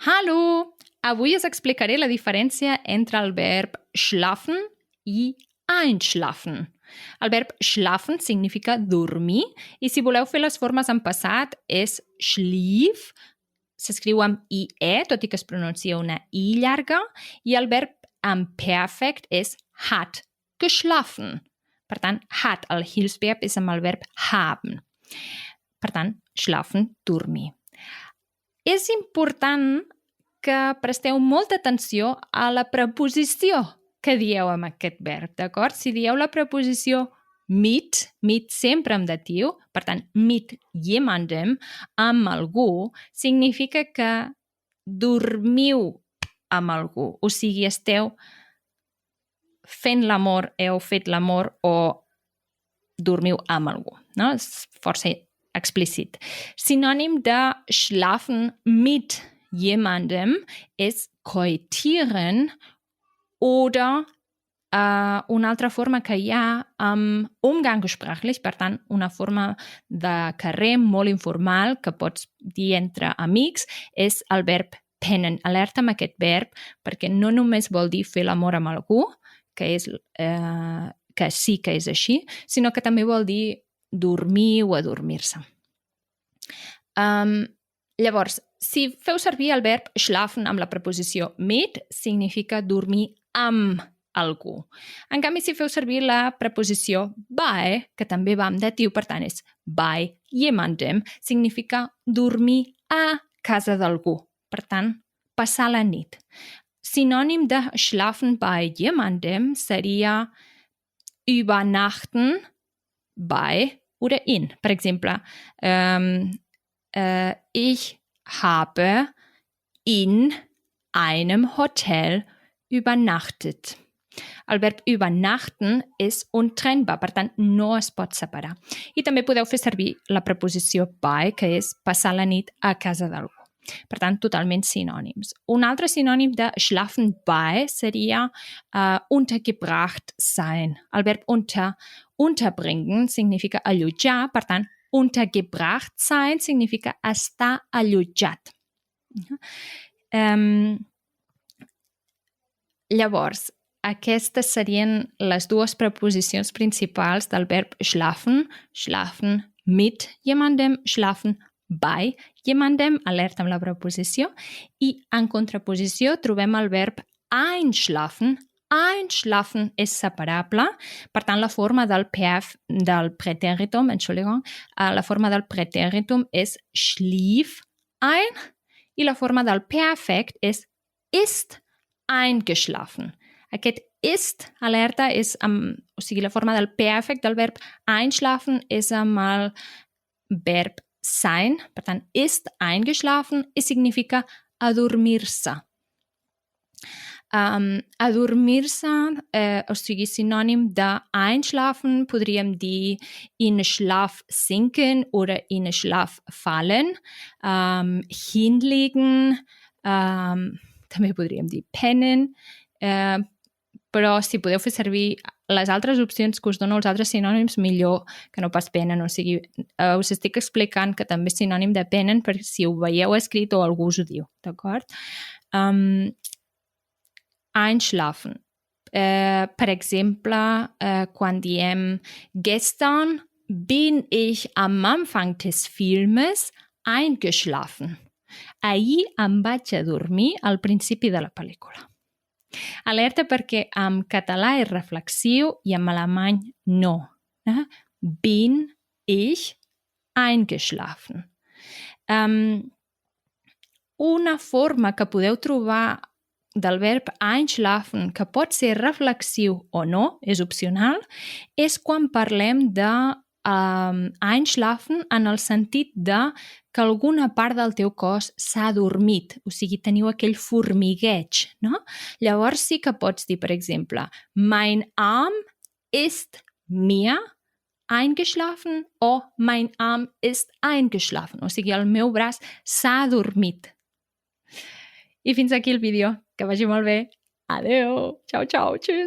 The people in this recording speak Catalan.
Hallo! Avui us explicaré la diferència entre el verb schlafen i einschlafen. El verb schlafen significa dormir i si voleu fer les formes en passat és schlief, s'escriu amb IE, tot i que es pronuncia una I llarga, i el verb en perfect és hat geschlafen. Per tant, hat, el hilfsverb, és amb el verb haben. Per tant, schlafen, dormir. És important que presteu molta atenció a la preposició que dieu amb aquest verb, d'acord? Si dieu la preposició mit sempre amb datiu, per tant, mit jemandem, amb algú, significa que dormiu amb algú, o sigui, esteu fent l'amor, heu fet l'amor o dormiu amb algú, no? És força explícit. Sinònim de schlafen mit jemandem és koitieren oder una altra forma que hi ha amb umgangssprachlich, per tant, una forma de carrer molt informal que pots dir entre amics, és el verb pennen. Alerta amb aquest verb perquè no només vol dir fer l'amor amb algú, que sí que és així, sinó que també vol dir dormir o adormir-se. Llavors, si feu servir el verb schlafen amb la preposició mit, significa dormir amb algú. En canvi, si feu servir la preposició bei, que també va amb datiu, per tant és bei jemandem, significa dormir a casa d'algú. Per tant, passar la nit. Sinònim de schlafen bei jemandem seria übernachten bei oder in. Per exemple, ich habe in einem Hotel übernachtet. El verb übernachten és untrennbar, per tant, no es pot separar. I també podeu fer servir la preposició bei, que és passar la nit a casa d'algú. Per tant, totalment sinònims. Un altre sinònim de schlafen bei seria untergebracht sein. El verb unterbringen significa allotjar, per tant, untergebracht sein significa estar allotjat. Llavors, aquestes serien les dues preposicions principals del verb schlafen, schlafen mit jemandem, schlafen bei jemandem, alerta amb la preposició, i en contraposició trobem el verb einschlafen. Einschlafen és separable, per tant la forma del Präteritum, la forma del Präteritum és schlief ein i la forma del Perfekt és ist eingeschlafen. Aquest ist, alerta, és o sigui, la forma del Perfekt del verb einschlafen és amb el verb sein, per tant, ist eingeschlafen i significa adormir-se. Adormir-se, o sigui, sinònim de einschlafen, podríem dir in Schlaf sinken oder in Schlaf fallen, hinlegen, també podríem dir pennen, però si podeu fer servir les altres opcions que us dono, els altres sinònims, millor que no pas pennen. O sigui, us estic explicant que també és sinònim de pennen per si ho veieu escrit o algú us ho diu, d'acord? Einschlafen. Per exemple, quan diem gestern bin ich am Anfang des Filmes eingeschlafen. Ahir em vaig adormir al principi de la pel·lícula. Alerta perquè en català és reflexiu i en alemany no. Bin ich eingeschlafen. Una forma que podeu trobar del verb einschlafen, que pot ser reflexiu o no, és opcional, és quan parlem de einschlafen en el sentit de que alguna part del teu cos s'ha adormit, o sigui, teniu aquell formigueig, no? Llavors sí que pots dir, per exemple, mein Arm ist mir eingeschlafen o mein Arm ist eingeschlafen, o sigui, el meu braç s'ha adormit. I fins aquí el vídeo. Que vagi molt bé. Adeu. Ciao, ciao. Tschüss.